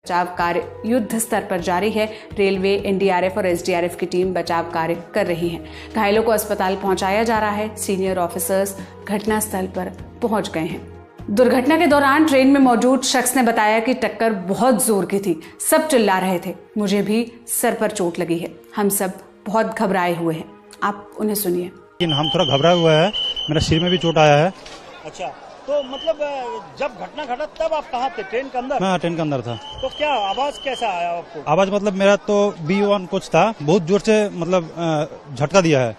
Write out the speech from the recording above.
बचाव कार्य युद्ध स्तर पर जारी है। रेलवे, एनडीआरएफ और एसडीआरएफ की टीम बचाव कार्य कर रही है। घायलों को अस्पताल पहुंचाया जा रहा है। सीनियर ऑफिसर्स घटनास्थल पर पहुंच गए हैं। दुर्घटना के दौरान ट्रेन में मौजूद शख्स ने बताया कि टक्कर बहुत जोर की थी। सब चिल्ला रहे थे। मुझे भी सर पर चोट लगी है। हम सब बहुत घबराए हुए हैं। आप उन्हें सुनिए। लेकिन हम थोड़ा घबराए हुए हैं। मेरा सिर में भी चोट आया है। अच्छा, तो मतलब जब घटना घटा तब आप कहाँ थे? ट्रेन के अंदर? मैं ट्रेन के अंदर था। तो क्या आवाज कैसा आया आपको? आवाज मतलब मेरा तो B1 कुछ था, बहुत जोर से मतलब झटका दिया है।